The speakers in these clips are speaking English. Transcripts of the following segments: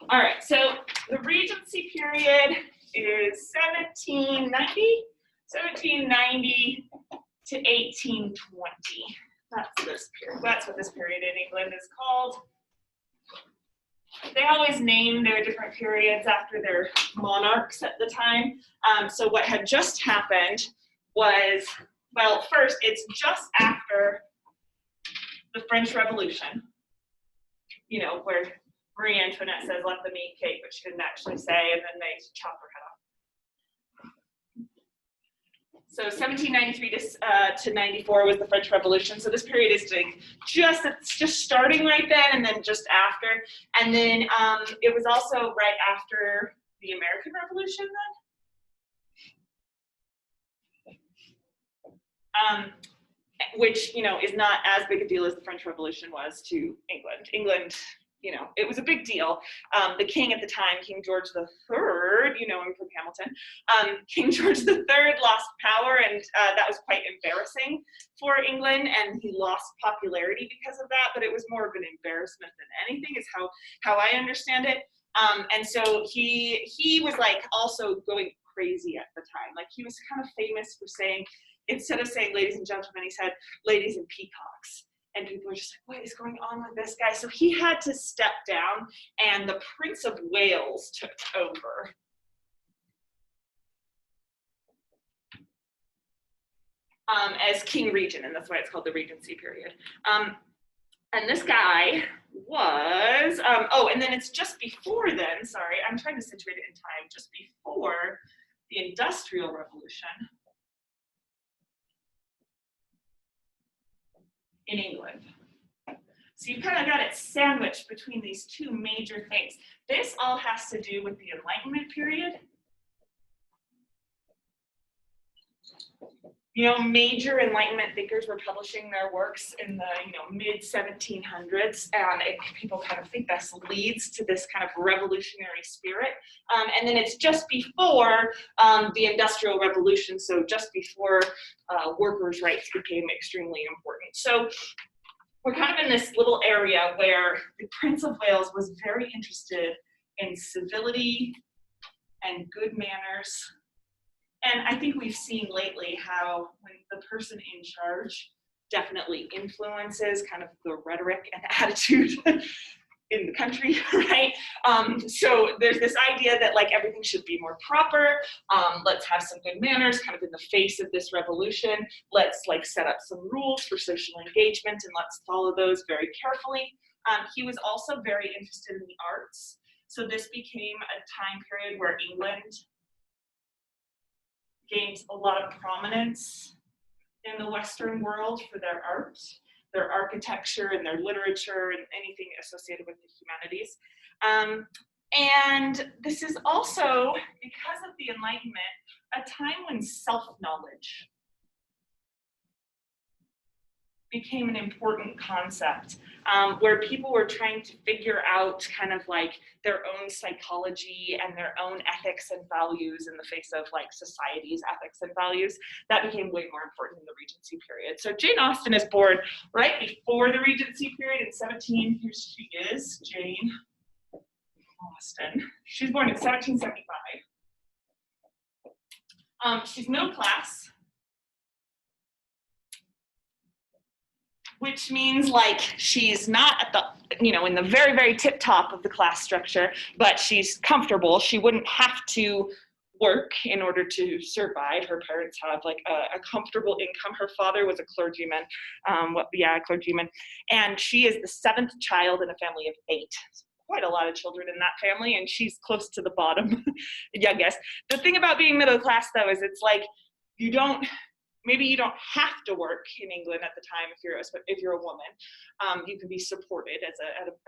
All right, so the Regency period is 1790 to 1820. That's this period. That's what this period in England is called. They always name their different periods after their monarchs at the time. So what had just happened was, well, first, it's just after the French Revolution, you know, where Marie Antoinette says, "Let them eat cake," but she didn't actually say, and then they chop her head off. So 1793 to 94 was the French Revolution. So this period is it's just starting right then, and then just after. And then it was also right after the American Revolution then. Which, you know, is not as big a deal as the French Revolution was to England. England, you know, it was a big deal. The king at the time, King George III, you know him from Hamilton, King George III lost power, and that was quite embarrassing for England, and he lost popularity because of that, but it was more of an embarrassment than anything, is how I understand it. And so he was like also going crazy at the time. Like, he was kind of famous for saying, instead of saying ladies and gentlemen, he said ladies and peacocks. And people were just like, what is going on with this guy? So he had to step down, and the Prince of Wales took over. As King Regent, and that's why it's called the Regency period. And this guy was, and then it's just before then, sorry, I'm trying to situate it in time, just before the Industrial Revolution in England. So you've kind of got it sandwiched between these two major things. This all has to do with the Enlightenment period. You know, major Enlightenment thinkers were publishing their works in the, you know, mid-1700s, and people kind of think this leads to this kind of revolutionary spirit. And then it's just before the Industrial Revolution, so just before workers' rights became extremely important. So we're kind of in this little area where the Prince of Wales was very interested in civility and good manners. And I think we've seen lately how when the person in charge definitely influences kind of the rhetoric and attitude in the country, right? So there's this idea that like everything should be more proper. Let's have some good manners kind of in the face of this revolution. Let's like set up some rules for social engagement, and let's follow those very carefully. He was also very interested in the arts. So this became a time period where England gained a lot of prominence in the Western world for their art, their architecture, and their literature, and anything associated with the humanities. And this is also, because of the Enlightenment, a time when self-knowledge became an important concept, where people were trying to figure out kind of like their own psychology and their own ethics and values in the face of like society's ethics and values. That became way more important in the Regency period. So Jane Austen is born right before the Regency period in here she is, Jane Austen. She was born in 1775. She's middle class, which means like she's not at the, you know, in the very, very tip top of the class structure, but she's comfortable. She wouldn't have to work in order to survive. Her parents have like a comfortable income. Her father was a clergyman, clergyman. And she is the seventh child in a family of 8. Quite a lot of children in that family, and she's close to the bottom, youngest. The thing about being middle class though is it's like maybe you don't have to work in England at the time if you're a woman. You can be supported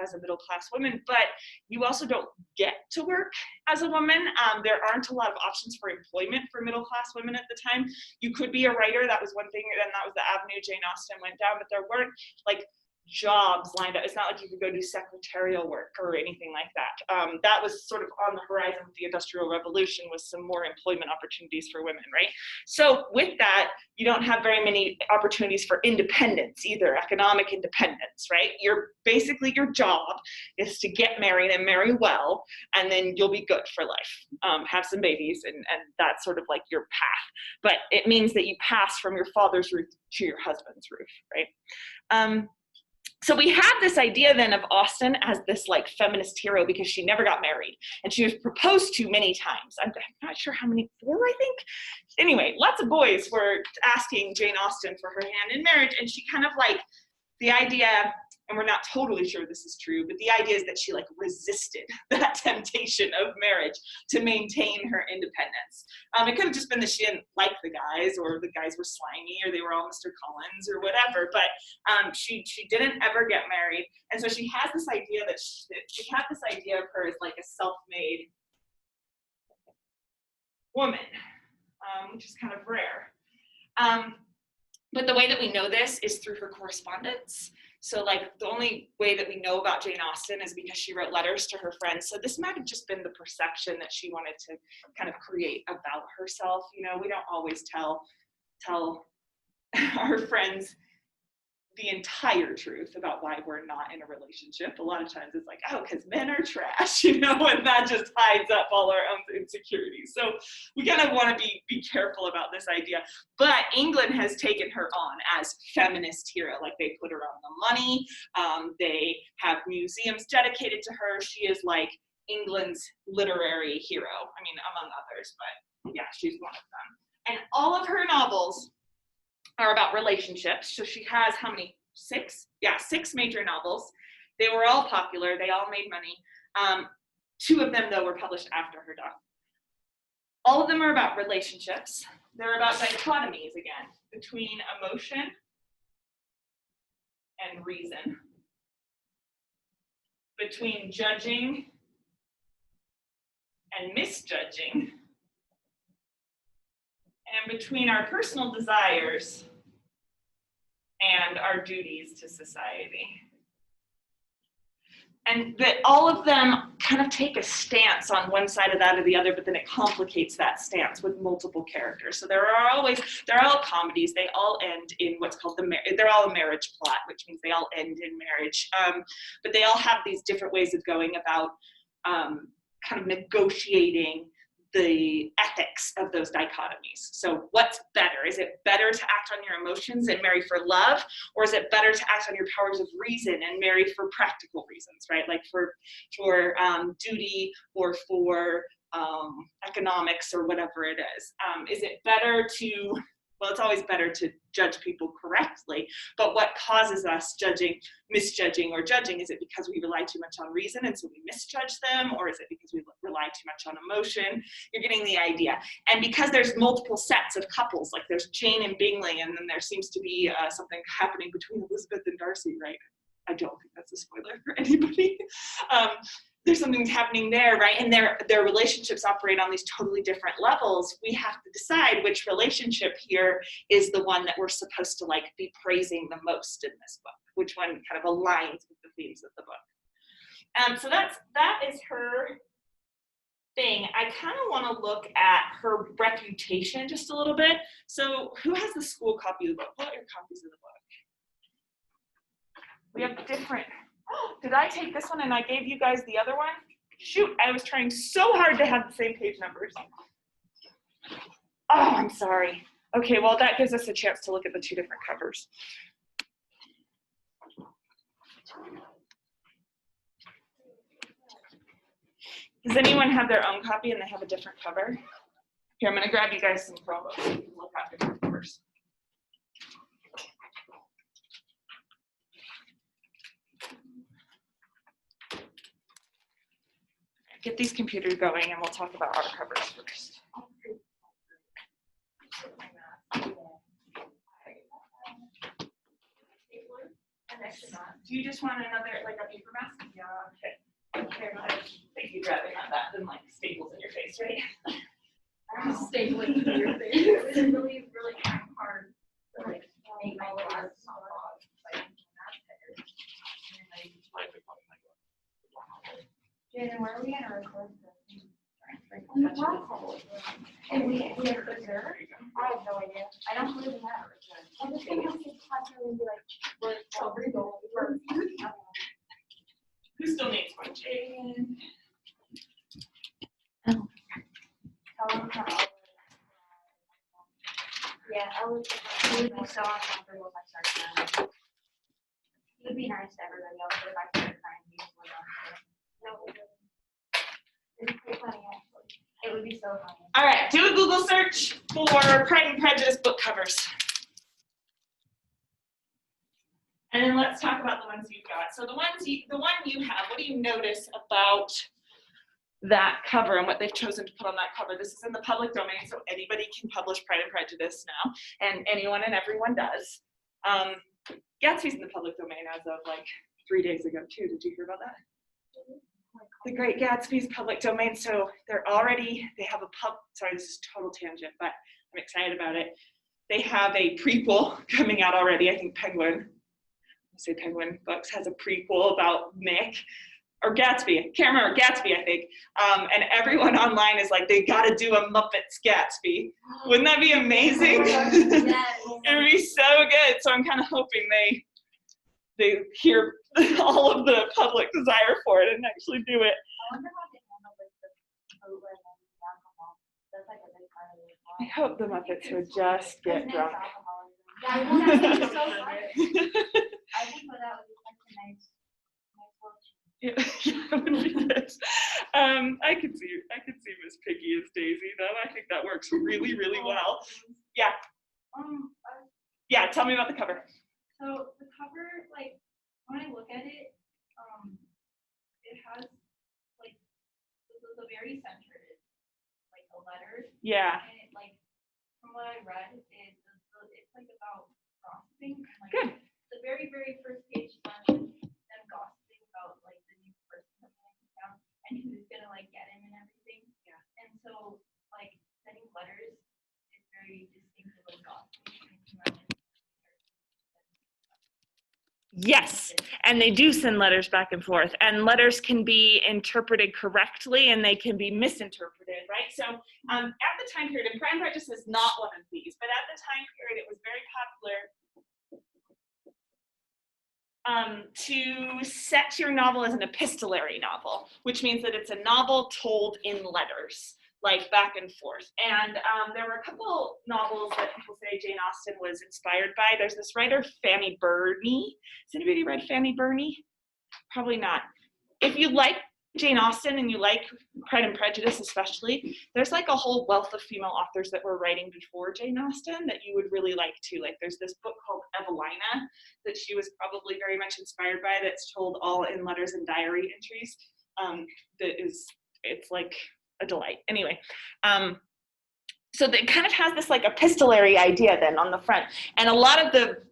as a middle class woman, but you also don't get to work as a woman. There aren't a lot of options for employment for middle class women at the time. You could be a writer, that was one thing, and that was the avenue Jane Austen went down, but there weren't like jobs lined up. It's not like you could go do secretarial work or anything like that. That was sort of on the horizon with the Industrial Revolution, was some more employment opportunities for women, right? So with that, you don't have very many opportunities for independence either, economic independence, right? Basically your job is to get married and marry well, and then you'll be good for life. Have some babies, and that's sort of like your path. But it means that you pass from your father's roof to your husband's roof, right? So we have this idea then of Austen as this like feminist hero because she never got married and she was proposed to many times. I'm not sure how many, 4 I think. Anyway, lots of boys were asking Jane Austen for her hand in marriage, and she kind of like, the idea, and we're not totally sure this is true, but the idea is that she like resisted that temptation of marriage to maintain her independence. It could have just been that she didn't like the guys, or the guys were slimy, or they were all Mr. Collins or whatever, but she didn't ever get married. And so she has this idea that she had this idea of her as like a self-made woman, which is kind of rare. But the way that we know this is through her correspondence. So like the only way that we know about Jane Austen is because she wrote letters to her friends. So this might have just been the perception that she wanted to kind of create about herself. You know, we don't always tell our friends the entire truth about why we're not in a relationship. A lot of times it's like, oh, because men are trash, you know, and that just hides up all our own insecurities. So we kind of want to be careful about this idea. But England has taken her on as feminist hero. Like they put her on the money. They have museums dedicated to her. She is like England's literary hero. I mean, among others, but yeah, she's one of them. And all of her novels are about relationships. So she has how many? 6? Yeah, 6 major novels. They were all popular. They all made money. 2 of them, though, were published after her death. All of them are about relationships. They're about dichotomies, again, between emotion and reason, between judging and misjudging, and between our personal desires and our duties to society. And that all of them kind of take a stance on one side of that or the other, but then it complicates that stance with multiple characters. So they're all comedies. They all end in what's called they're all a marriage plot, which means they all end in marriage. But they all have these different ways of going about kind of negotiating the ethics of those dichotomies. So what's better? Is it better to act on your emotions and marry for love? Or is it better to act on your powers of reason and marry for practical reasons, right? Like for duty or for economics or whatever it is. Is it better to, well, it's always better to judge people correctly, but what causes us misjudging or judging? Is it because we rely too much on reason and so we misjudge them? Or is it because we rely too much on emotion? You're getting the idea. And because there's multiple sets of couples, like there's Jane and Bingley, and then there seems to be something happening between Elizabeth and Darcy, right? I don't think that's a spoiler for anybody. There's something happening there, right? And their relationships operate on these totally different levels. We have to decide which relationship here is the one that we're supposed to like be praising the most in this book, which one kind of aligns with the themes of the book. So that is her thing. I kind of want to look at her reputation just a little bit. So who has the school copy of the book? What are your copies of the book? We have different. Did I take this one and I gave you guys the other one? Shoot, I was trying so hard to have the same page numbers. Oh, I'm sorry. Okay, well, that gives us a chance to look at the 2 different covers. Does anyone have their own copy and they have a different cover? Here, I'm going to grab you guys some promos so you can look at different covers. Get these computers going and we'll talk about our covers first. Do you just want another, like a paper mask? Yeah, okay. Okay, I think you'd rather have that than like staples in your face, right? Stapling in your face. It's really, really hard to like make all of us. Shannon, where are we gonna record this? On the platform. And we have a reserve? I have no idea. I don't believe in that reserve. I just think we should possibly be like, we're going for. Who still needs one? Jane? Yeah, I would be so uncomfortable if I started crying. It would be nice to everybody else, but if I started crying, people would no, it wouldn't. It'd be funny, actually. It would be so funny. All right, do a Google search for Pride and Prejudice book covers. And then let's talk about the ones you've got. So the one you have, what do you notice about that cover and what they've chosen to put on that cover? This is in the public domain, so anybody can publish Pride and Prejudice now, and anyone and everyone does. Gatsby's in the public domain as of like 3 days ago too. Did you hear about that? The Great Gatsby's public domain. So they have sorry, this is total tangent, but I'm excited about it. They have a prequel coming out already. I think Penguin Books has a prequel about Nick or Gatsby. I can't remember, Gatsby, I think. And everyone online is like, they gotta do a Muppets Gatsby. Wouldn't that be amazing? It would be so good. So I'm kind of hoping they hear all of the public desire for it and actually do it. I wonder how they handle like the bootleg and alcohol. That's like a big part of it. I hope the Muppets would just get drunk. Yeah, I want that to be so fun. I think that would be such a nice watch. Yeah, that would be good. I could see Miss Piggy as Daisy though. I think that works really, really well. Yeah. Yeah, tell me about the cover. So the cover, like, when I look at it, it has like the very center is like the letters. Yeah. And it, like, from what I read, it's like about gossiping. Like, Good. the very, very first page starts with them gossiping about like the new person coming into town and who's gonna like get him and everything. Yeah. And so like sending letters is very distinctive of gossiping. Yes, and they do send letters back and forth, and letters can be interpreted correctly and they can be misinterpreted, right? So at the time period, and Pride and Prejudice is not one of these, but at the time period it was very popular to set your novel as an epistolary novel, which means that it's a novel told in letters, like back and forth. And there were a couple novels that people say Jane Austen was inspired by. There's this writer, Fanny Burney. Has anybody read Fanny Burney? Probably not. If you like Jane Austen and you like Pride and Prejudice especially, there's like a whole wealth of female authors that were writing before Jane Austen that you would really like too. Like there's this book called Evelina that she was probably very much inspired by, that's told all in letters and diary entries. It's like a delight. Anyway, so it kind of has this like epistolary idea then on the front, and a lot of the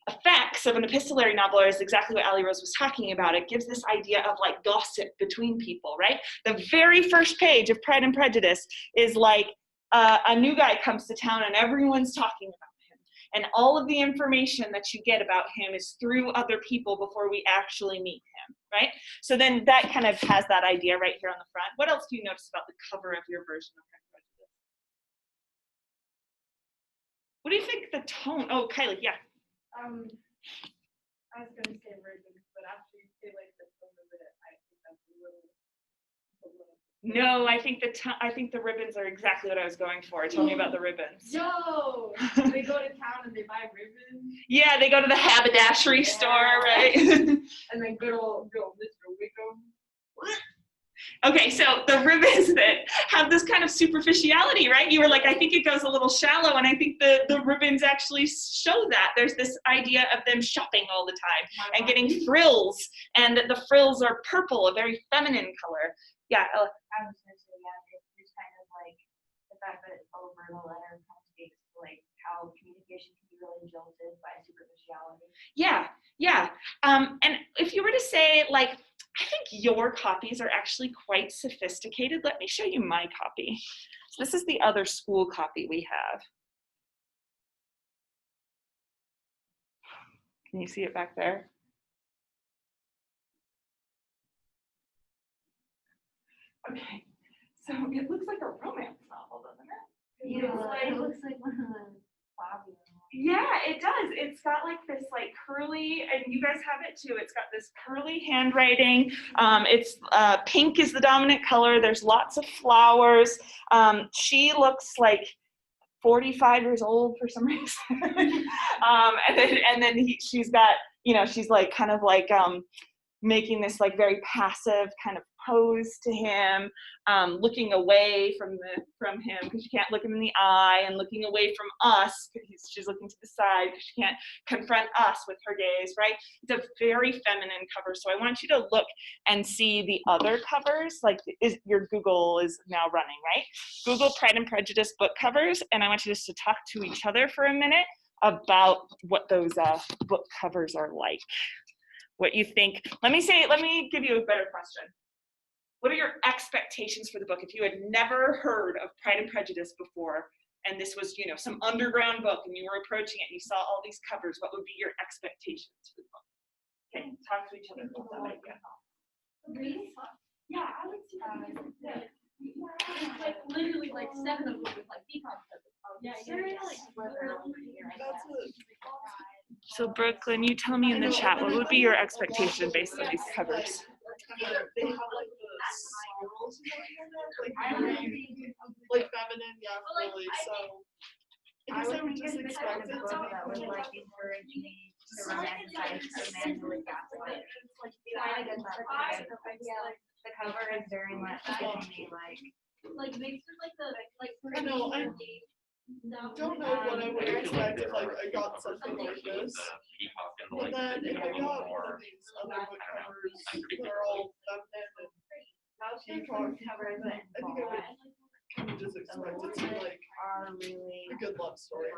effects of an epistolary novel is exactly what Ali Rose was talking about. It gives this idea of like gossip between people, right? The very first page of Pride and Prejudice is like a new guy comes to town and everyone's talking about him, and all of the information that you get about him is through other people before we actually meet him, right? So then that kind of has that idea right here on the front. What else do you notice about the cover of your version of Pride and Prejudice? What do you think the tone? Oh, Kylie, yeah. I was gonna say ribbons, but after you say like the tone of it, I think that's a little. No, I think the ribbons are exactly what I was going for. Tell me about the ribbons. Yo, they go to town and they buy ribbons. Yeah, they go to the haberdashery store, right? And then good old Mr. Wickham. Okay, so the ribbons that have this kind of superficiality, right? You were like, I think it goes a little shallow, and I think the ribbons actually show that. There's this idea of them shopping all the time and getting frills, and that the frills are purple, a very feminine color. Yeah. I was gonna say, yeah, it's kind of like the fact that it's over the letter kind of speaks to like how communication can be really jolted by superficiality. Yeah, yeah. And if you were to say, like, I think your copies are actually quite sophisticated. Let me show you my copy. So this is the other school copy we have. Can you see it back there? Okay, so it looks like a romance novel, doesn't it? It looks like one of the Bobby. Yeah, it does. It's got like this like curly, and you guys have it too. It's got this curly handwriting. It's pink is the dominant color. There's lots of flowers. She looks like 45 years old for some reason. And then she's got, she's like kind of like making this like very passive kind of pose to him, looking away from him because she can't look him in the eye, and looking away from us because she's looking to the side because she can't confront us with her gaze, right? It's a very feminine cover. So I want you to look and see the other covers, like your Google is now running, right? Google Pride and Prejudice book covers, and I want you just to talk to each other for a minute about what those book covers are like. What you think. Let me give you a better question. What are your expectations for the book? If you had never heard of Pride and Prejudice before, and this was, some underground book, and you were approaching it, and you saw all these covers, what would be your expectations for the book? Okay, talk to each other about that idea. Yeah, I would see like literally like 7 of them with like peacocks. Yeah, So Brooklyn, you tell me in the chat, what would be your expectation based on these covers? They have like the swirls like feminine, yeah, really. So I guess I would just expect it to that would like encourage me to romanticize a man who is gaslighted. The cover is very much giving me like makes it like the like I know I don't know what I would expect if like I got something like this. But then if I got one of these other book covers that are all feminine and peacock, covers I think I would kind of just expect it to be like are really a good love story.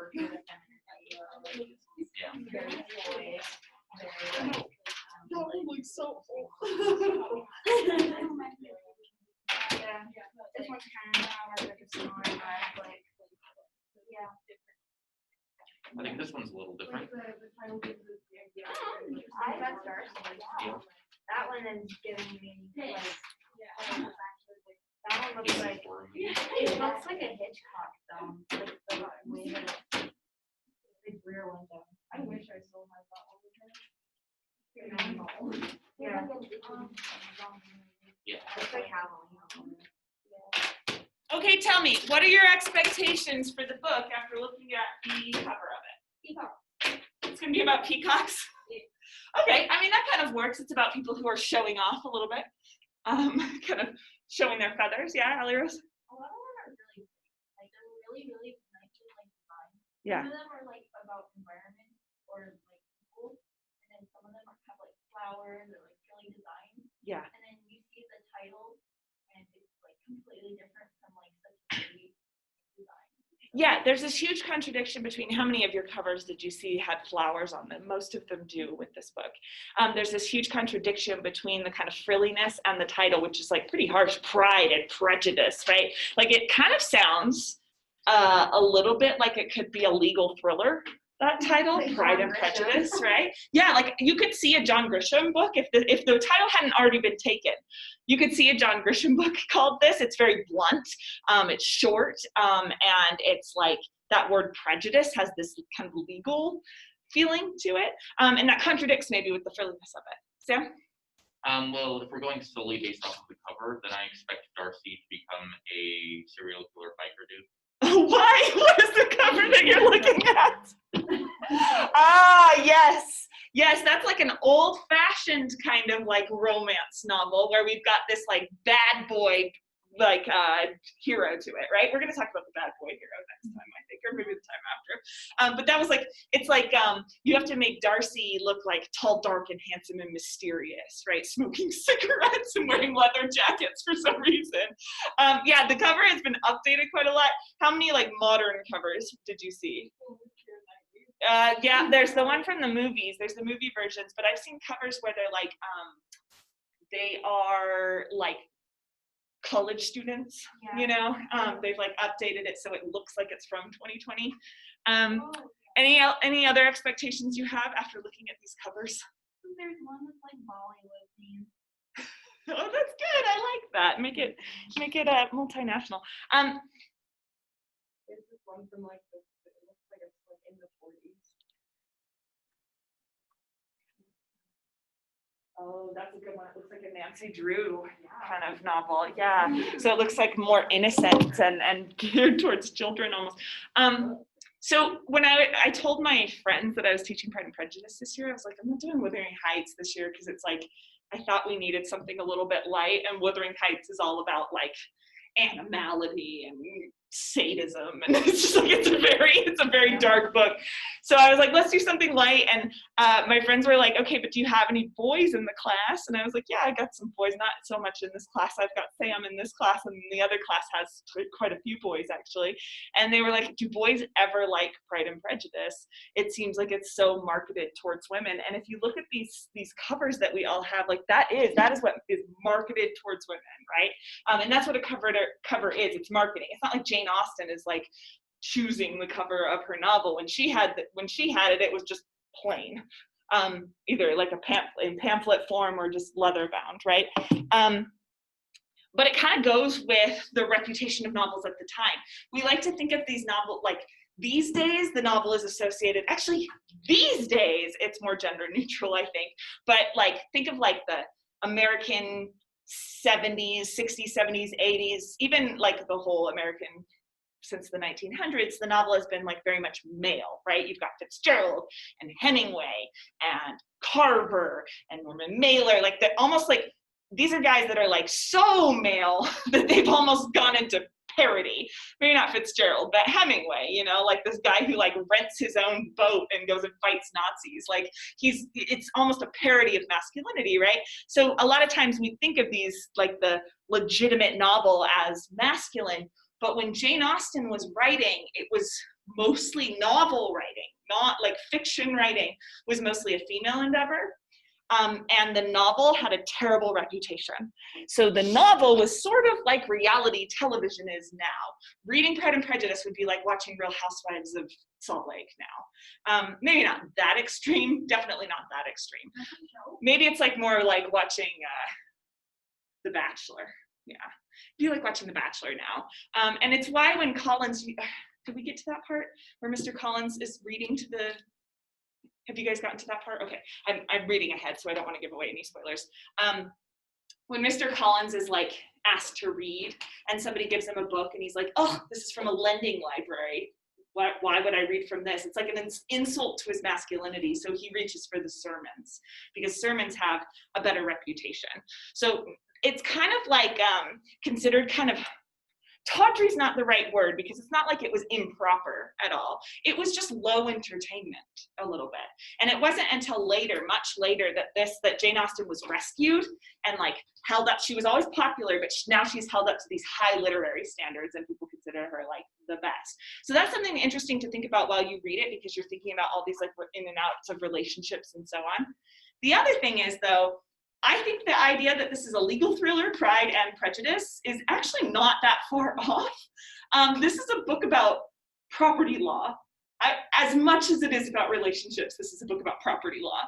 Y'all are like so old. Yeah, this one's kind of more like a smaller vibe, like, yeah. I think this one's a little different. I got stars. That one is giving me like, that one looks like, it looks like a Hitchcock film, like the way that the rear window. I wish I still had that one. Yeah. Yeah. It's like Halloween. Okay, tell me, what are your expectations for the book after looking at the cover of it? Peacock. It's going to be about peacocks? Okay, I mean, that kind of works. It's about people who are showing off a little bit, kind of showing their feathers. Yeah, Allie Rose? A lot of them are really pretty. Like they're really nicely like designed. Yeah. Some of them are like about environment or like people, and then some of them have like flowers or like really designed. Yeah. And then you see the title, and it's like completely different from like such a pretty design. Yeah, there's this huge contradiction between how many of your covers did you see had flowers on them? Most of them do with this book. There's this huge contradiction between the kind of frilliness and the title, which is like pretty harsh, Pride and Prejudice, right? Like it kind of sounds a little bit like it could be a legal thriller, that title, Like Pride John and Grisham. Prejudice, right? Yeah, like you could see a John Grisham book if the title hadn't already been taken. You could see a John Grisham book called this. It's very blunt, it's short, and it's like that word prejudice has this kind of legal feeling to it, and that contradicts maybe with the frilliness of it. Sam? Well, if we're going solely based off of the cover, then I expect Darcy to become a serial killer biker dude. Why? What is the cover that you're looking at? Yes, that's like an old-fashioned kind of like romance novel where we've got this like bad boy like hero to it, right? We're gonna talk about the bad boy hero next time, I think, or maybe the time after. But that was like, it's like you have to make Darcy look like tall, dark, and handsome and mysterious, right? Smoking cigarettes and wearing leather jackets for some reason. Yeah, the cover has been updated quite a lot. How many like modern covers did you see? Yeah, there's the one from the movies. There's the movie versions, but I've seen covers where they're like, they are like college students, you know, they've like updated it so it looks like it's from 2020. Any other expectations you have after looking at these covers? There's one with like Bollywood themes. Oh, that's good. I like that. Make it multinational. Is this one from like it looks like it's like in the 40s. Oh, that's a good one. It looks like a Nancy Drew kind of novel. Yeah. So it looks like more innocent and geared towards children almost. So when I told my friends that I was teaching Pride and Prejudice this year, I was like, I'm not doing Wuthering Heights this year because it's like, I thought we needed something a little bit light, and Wuthering Heights is all about like animality and sadism, and it's just like it's a very dark book. So I was like, let's do something light, and my friends were like, okay, but do you have any boys in the class? And I was like, yeah, I got some boys, not so much in this class. I've got Sam in this class, and the other class has quite a few boys actually. And they were like, do boys ever like Pride and Prejudice? It seems like it's so marketed towards women. And if you look at these covers that we all have, like that is what is marketed towards women, right? And that's what a cover is. It's marketing. It's not like Jane Austen is like choosing the cover of her novel. When she had it, it was just plain, either like in pamphlet form or just leather bound, right? But it kind of goes with the reputation of novels at the time. We like to think of these novels like these days. The novel is associated. Actually, these days it's more gender neutral, I think. But like think of like the American 70s, 60s, 70s, 80s, even like the whole American since the 1900s, the novel has been like very much male, right? You've got Fitzgerald and Hemingway and Carver and Norman Mailer, like they're almost like, these are guys that are like so male that they've almost gone into parody. Maybe not Fitzgerald, but Hemingway, you know, like this guy who like rents his own boat and goes and fights Nazis. Like it's almost a parody of masculinity, right? So a lot of times we think of these like the legitimate novel as masculine, but when Jane Austen was writing, it was mostly novel writing, not like fiction writing was mostly a female endeavor. And the novel had a terrible reputation. So the novel was sort of like reality television is now. Reading Pride and Prejudice would be like watching Real Housewives of Salt Lake now. Maybe not that extreme, definitely not that extreme. Maybe it's like more like watching The Bachelor, yeah. I do like watching The Bachelor now. And it's why when Collins, did we get to that part where Mr. Collins is reading to the, have you guys gotten to that part? Okay, I'm reading ahead, so I don't want to give away any spoilers. When Mr. Collins is like asked to read and somebody gives him a book and he's like, oh, this is from a lending library. Why would I read from this? It's like an insult to his masculinity. So he reaches for the sermons because sermons have a better reputation. So it's kind of like considered kind of, tawdry's not the right word because it's not like it was improper at all. It was just low entertainment a little bit. And it wasn't until later, much later, that Jane Austen was rescued and like held up. She was always popular, but now she's held up to these high literary standards and people consider her like the best. So that's something interesting to think about while you read it because you're thinking about all these like in and outs of relationships and so on. The other thing is though, I think the idea that this is a legal thriller, Pride and Prejudice, is actually not that far off. This is a book about property law. As much as it is about relationships, this is a book about property law.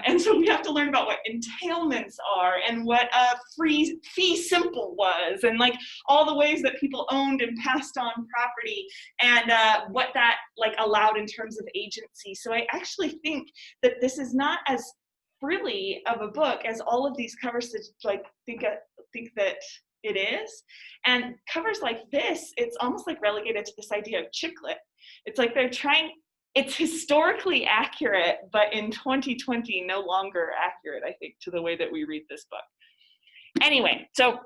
And so we have to learn about what entailments are and what a fee simple was and like all the ways that people owned and passed on property and what that like allowed in terms of agency. So I actually think that this is not as frilly of a book as all of these covers like think that it is. And covers like this, it's almost like relegated to this idea of chick lit. It's like it's historically accurate, but in 2020 no longer accurate, I think, to the way that we read this book. Anyway, so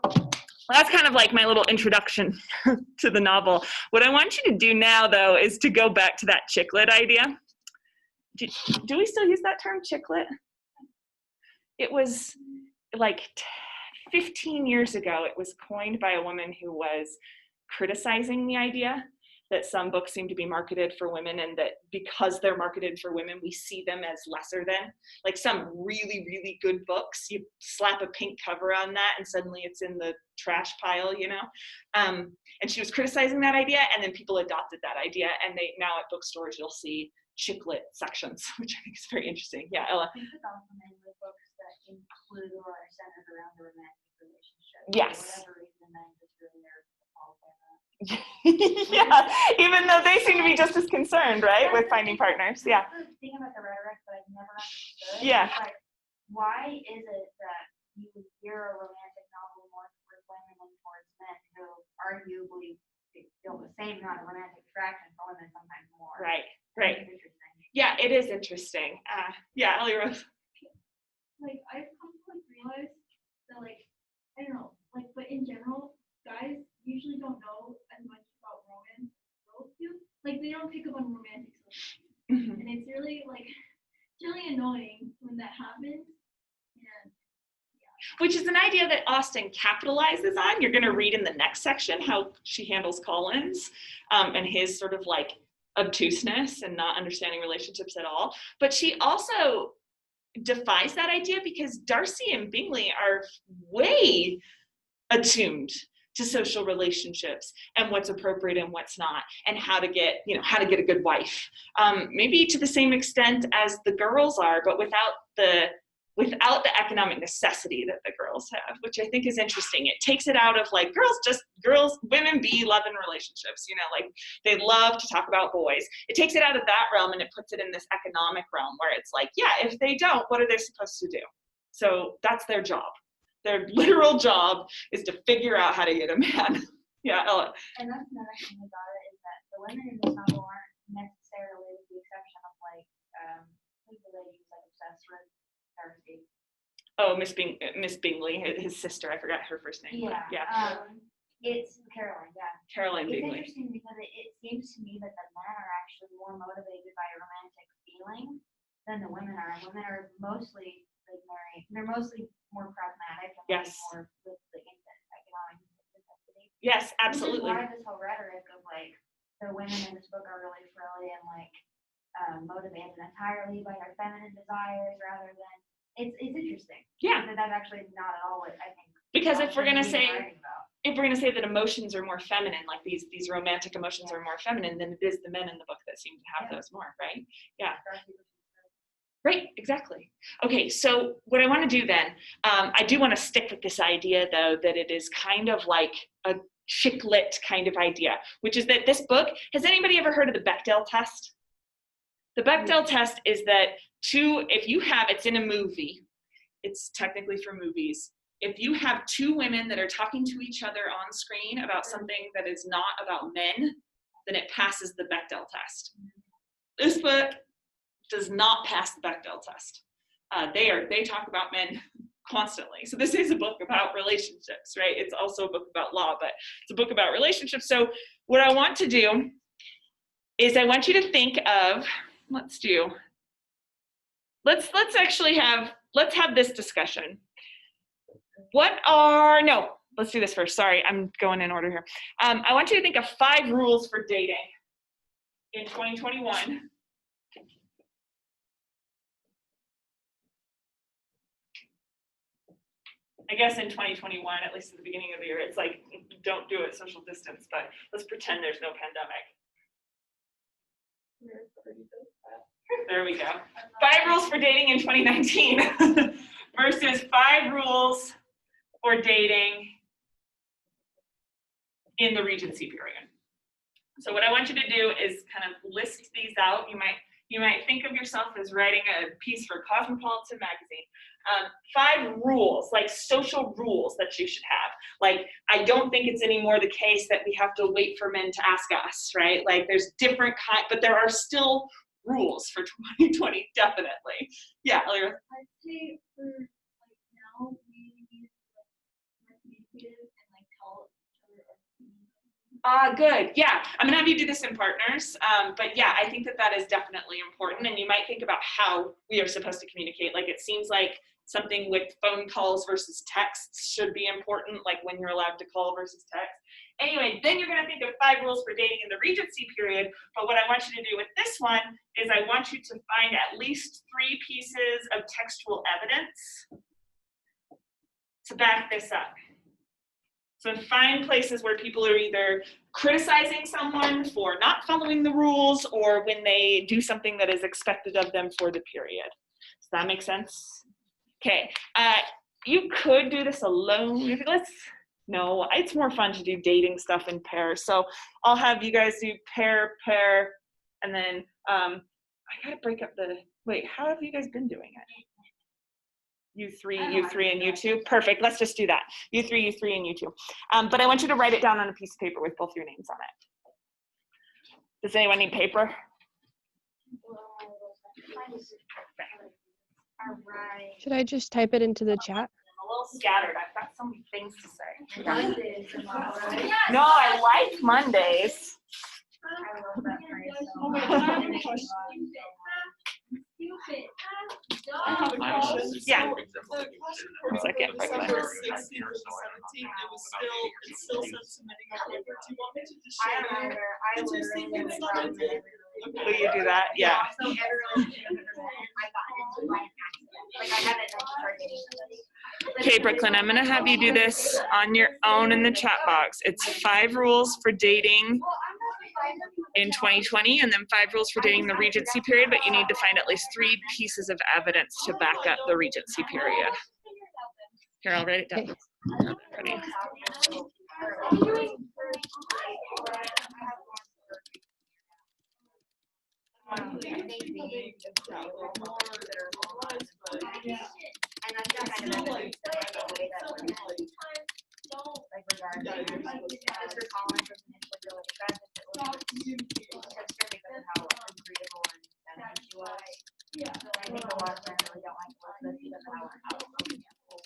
that's kind of like my little introduction to the novel. What I want you to do now though is to go back to that chick lit idea. Do we still use that term, chick lit? It was like 15 years ago, it was coined by a woman who was criticizing the idea that some books seem to be marketed for women and that because they're marketed for women, we see them as lesser than. Like some really, really good books, you slap a pink cover on that and suddenly it's in the trash pile, you know? And she was criticizing that idea and then people adopted that idea and now at bookstores you'll see chick lit sections, which I think is very interesting. Yeah, Ella. I think it's also mainly books that include or are centered around a romantic relationship. Yes. For whatever reason, men just really are appalled by that. Yeah, even though they seem to be just as concerned, right, with finding partners. Yeah. That's the thing about the rhetoric that I've never understood. Yeah. It's like, why is it that you would hear a romantic novel more towards women than towards men who arguably feel the same amount of romantic attraction for women, sometimes more? Right. It's interesting. Yeah, it is interesting. Yeah, Ellie Rose. Like, I've come to like realize that like, I don't know, like, but in general, guys usually don't know as much about romance as girls do. Like, they don't pick up on romantic stuff. Mhm. And it's really like, it's really annoying when that happens. And Which is an idea that Austen capitalizes on. You're going to read in the next section how she handles Collins and his sort of like obtuseness and not understanding relationships at all. But she also defies that idea because Darcy and Bingley are way attuned to social relationships and what's appropriate and what's not, and how to get a good wife. Maybe to the same extent as the girls are, but without the economic necessity that the girls have, which I think is interesting. It takes it out of like women be love in relationships, like they love to talk about boys. It takes it out of that realm and it puts it in this economic realm where it's like, yeah, if they don't, what are they supposed to do? So that's their job. Their literal job is to figure out how to get a man. Yeah, Ella. And that's another thing about it is that the women in this novel aren't necessarily, with the exception of like, who's the lady who's like obsessed with Darcy? Oh, Miss Bingley, his sister. I forgot her first name. Yeah. Yeah. It's Caroline. Yeah. Caroline It's Bingley. interesting because it seems to me that the men are actually more motivated by romantic feeling than the women are. Women are mostly like married. They're mostly more pragmatic and Yes. more with the economic necessity. Yes, absolutely. Which is why this whole rhetoric of like the women in this book are really frilly and like motivated entirely by their feminine desires rather than it's interesting. Yeah. That's actually not at all what I think. Because if we're gonna say writing about. that emotions are more feminine, like these romantic emotions are more feminine, then it is the men in the book that seem to have those more, right? Yeah. Right, exactly. Okay, so what I want to do then, I do want to stick with this idea though that it is kind of like a chick lit kind of idea, which is that this book, has anybody ever heard of the Bechdel test? The Bechdel test is that it's in a movie, it's technically for movies. If you have two women that are talking to each other on screen about something that is not about men, then it passes the Bechdel test. This book does not pass the Bechdel test. They talk about men constantly. So this is a book about relationships, right? It's also a book about law, but it's a book about relationships. So what I want to do is I want you to think of, let's have this discussion. Let's do this first. Sorry, I'm going in order here. I want you to think of 5 rules for dating in 2021. I guess in 2021, at least at the beginning of the year, it's like, don't do it social distance, but let's pretend there's no pandemic. There we go. 5 rules for dating in 2019 versus 5 rules for dating in the Regency period. So what I want you to do is kind of list these out. You might think of yourself as writing a piece for Cosmopolitan magazine. 5 rules, like social rules that you should have. Like, I don't think it's anymore the case that we have to wait for men to ask us, right? Like, there's different but there are still rules for 2020, definitely. Yeah, Elira. I'd say for like now, we need to like more communicative and like tell each other our opinions. Good. Yeah, I'm gonna have you do this in partners. But yeah, I think that is definitely important. And you might think about how we are supposed to communicate. Like, it seems like something with phone calls versus texts should be important, like when you're allowed to call versus text. Anyway, then you're gonna think of 5 rules for dating in the Regency period. But what I want you to do with this one is I want you to find at least 3 pieces of textual evidence to back this up. So find places where people are either criticizing someone for not following the rules or when they do something that is expected of them for the period. Does that make sense? Okay, you could do this alone. No, it's more fun to do dating stuff in pairs. So I'll have you guys do pair, and then I gotta break up wait, how have you guys been doing it? You three, and you two? Perfect, let's just do that. You three, and you two. But I want you to write it down on a piece of paper with both your names on it. Does anyone need paper? Alright. Should I just type it into the chat? I'm a little scattered. I've got so many things to say. Mondays and Mondays. No, I like Mondays. I love that phrase so Oh my much. God, I have a question. Stupid. I have a I'm question. also Yeah. So, example the that you class did in report One second, for break December that. 16th and 17th, it still said submitting a paper. Do you want me to just share it? remember, I Did you literally see was it's about not to into- every Will you do that? Yeah. So everyone should have heard that. I got into by accident. Like I haven't started dating somebody. Okay, Brooklyn, I'm gonna have you do this on your own in the chat box. It's 5 rules for dating in 2020 and then 5 rules for dating the Regency period, but you need to find at least 3 pieces of evidence to back up the Regency period. Here, I'll write it down. Ready? And that's just kind of the way that we're like regardless. Mr. Collins was initially really aggressive. It was just because of how agreeable and she was. So I think a lot of them really don't like Elizabeth because of how open and cool.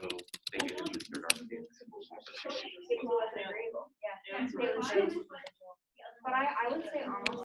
So they get to use their dark dating symbols. It was agreeable, yeah. It was agreeable. But I would say almost